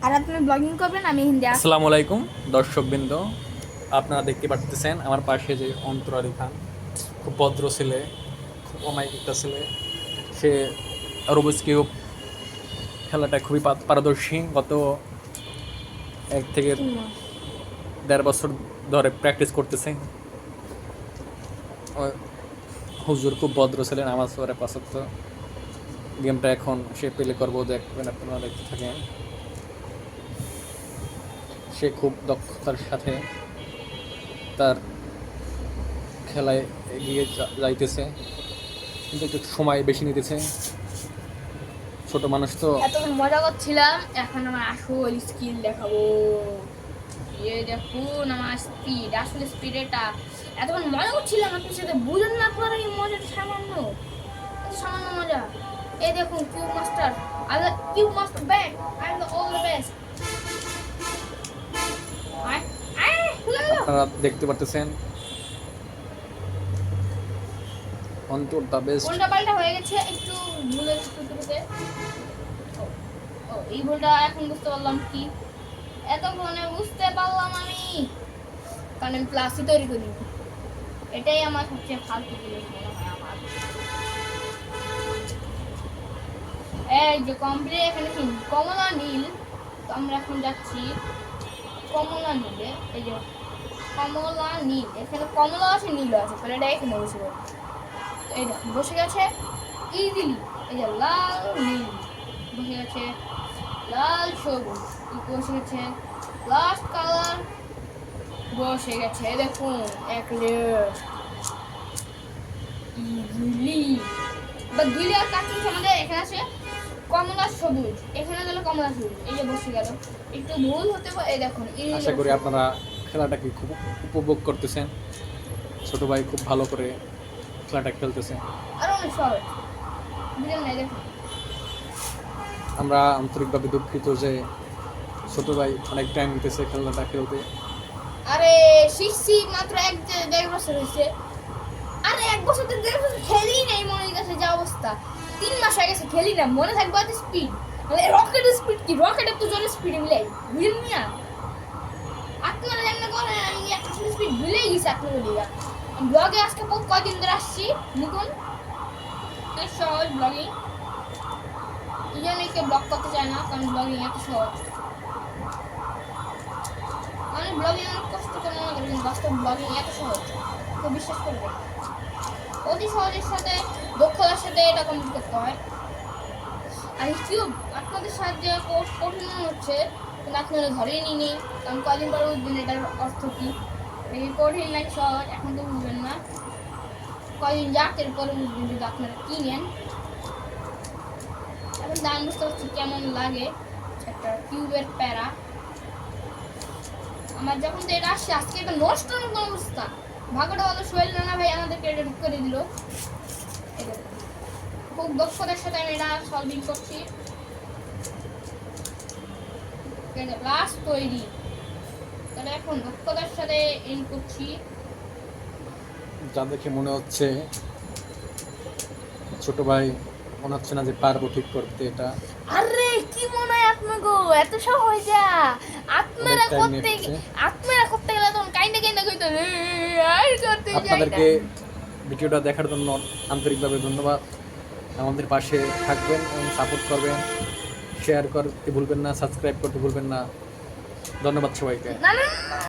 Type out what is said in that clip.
আর আপনি ব্লগিং করবেন, আমি হিন্দি। আসসালামু আলাইকুম দর্শকবৃন্দ, আপনারা দেখতে পাচ্ছেন আমার পাশে যে অন্তরালী খান, খুব ভদ্র ছেলে, খুব অমায়িক একটা ছেলে। সে রুবিক্স কিউব খেলাটা খুবই পারদর্শী। গত 1 থেকে 1.5 বছর ধরে প্র্যাকটিস করতেছে। হুজুর খুব ভদ্র ছেলে, নামাজ পড়ে 5 ওয়াক্ত। গেমটা এখন সে প্লে করবো, দেখবেন, আপনারা দেখতে থাকেন। সে খুব দক্ষতার সাথে তার খেলায় এগিয়ে যাইতেছে, কিন্তু একটু সময় বেশি নিতেছে। ছোট মানুষ তো। এতক্ষণ মজা করছিলাম, এখন আমার আসল স্কিল দেখাবো। দেখুন আমার স্পিড, আসলে স্পিড এটা। এতক্ষণ মজা করছিলাম আপনার সাথে, বুঝেন না আপনারা এই মজাটা সামান্য, সামান্য মজা। এই দেখুন cube master, cube master back, I am the all the best. আপনারা দেখতে পারতেছেন অন্তর দ্য বেস্ট। কোনটা পাল্টা হয়ে গেছে একটু ভুলের টুকরোতে। ও এই ভুলটা এখন বুঝতে পারলাম কি, এতক্ষণে বুঝতে পারলাম আমি, কারণ আমি প্লাসই তৈরি করি। এটাই আমার সবচেয়ে ফালতু জিনিস মনে হয় আমার। এই যে কমপ্লিট, এখানে কি কমলা নীল, তো আমরা এখন যাচ্ছি কমলা নীলে। এই যে কমলা নীল, এখানে কমলা আছে, নীল আছে, তাহলে এটা এখানে বসে যাবে। এই দেখো বসে গেছে ইজিলি। এই যে লাল নীল বসে গেছে, লাল সবুজ বসে গেছে, লাস্ট কালার বসে গেছে। দেখুন এক লেয়ার ইজিলি। বা 2 লেয়ার কাটছে আমাদের। এখানে আছে কমলা সবুজ, এখানে গেল কমলা সবুজ, এই যে বসে গেল। একটু ভুল হতে পারে। এই দেখুন, আশা করি আপনারা খেলাটাকে খুব উপভোগ করতেছেন। ছোট ভাই খুব ভালো করে খেলাটা খেলতেছে। আর অনেক সহজ, বুঝলেন না? দেখুন আমরা আন্তরিকভাবে দুঃখিত যে ছোট ভাই অনেক টাইম নিতেছে খেলাটা খেলতে। আরে শিখছি মাত্র 1.5 বছর হয়েছে। আরে 1 বছর তো 1.5 বছর খেলি নাই, মনে গেছে যে অবস্থা। 3 মাস হয়ে গেছে খেলি না, মনে থাকবে এত স্পিড। মানে রকেটের স্পিড কি, রকেটের তো জোরে স্পিড মিলাই, বুঝলেন না? আপনারা জানেন করে আমি এত স্পিড ভুলেই গেছি আপনাদের লিগা। ব্লগে আজকে কয়দিন ধরে আসছি, দেখুন সহজ ব্লগিং। এই জন্য কেউ ব্লগ করতে চায় না, কারণ ব্লগিং এত সহজ। আমি ব্লগিং অনেক কষ্ট করে মনে করি, কিন্তু বাস্তব ব্লগিং এত সহজ, কেউ বিশ্বাস করবে। অতি সহজের সাথে দক্ষতার সাথে এটা কমপ্লিট করতে হয়। আর কিউব আপনাদের সাহায্যে কঠিন মনে হচ্ছে, কিন্তু আপনারা ধরেই নিনি, কারণ কদিন পরে বুঝবেন এটার অর্থ কী। এই কঠিন নাকি সহজ এখন তো বুঝবেন না, কদিন যাক এরপরে বুঝবেন যদি আপনারা কিনেন। এখন দাম বুঝতে পারছি কেমন লাগে একটা কিউবের প্যারা। আমার যখন তো এটা আসছে, আজকে এটা নষ্ট মতো অবস্থা। ভাগ্যটা ভালো, সোহেল রানা ভাই আমাদেরকে এটা ঠিক করে দিল। খুব দক্ষতার সাথে আমি এটা সলভিং করছি। লাস্ট তৈরি, তাহলে এখন দক্ষতার সাথে এন্ড করছি। যা দেখে মনে হচ্ছে ছোট ভাই মনে হচ্ছে না যে পারবো ঠিক করতে এটা। আরে কি মনে হয় আপনাকে এত সহজ? আপনারা করতে, আপনারা করতে গেলে তখন কাইন্ডা কাইন্ডা কইতো আর করতে যাই না। আপনাদেরকে ভিডিওটা দেখার জন্য আন্তরিকভাবে ধন্যবাদ। আমাদের পাশে থাকবেন এবং সাপোর্ট করবেন। শেয়ার করতে ভুলবেন না, সাবস্ক্রাইব করতে ভুলবেন না। ধন্যবাদ সবাইকে। না না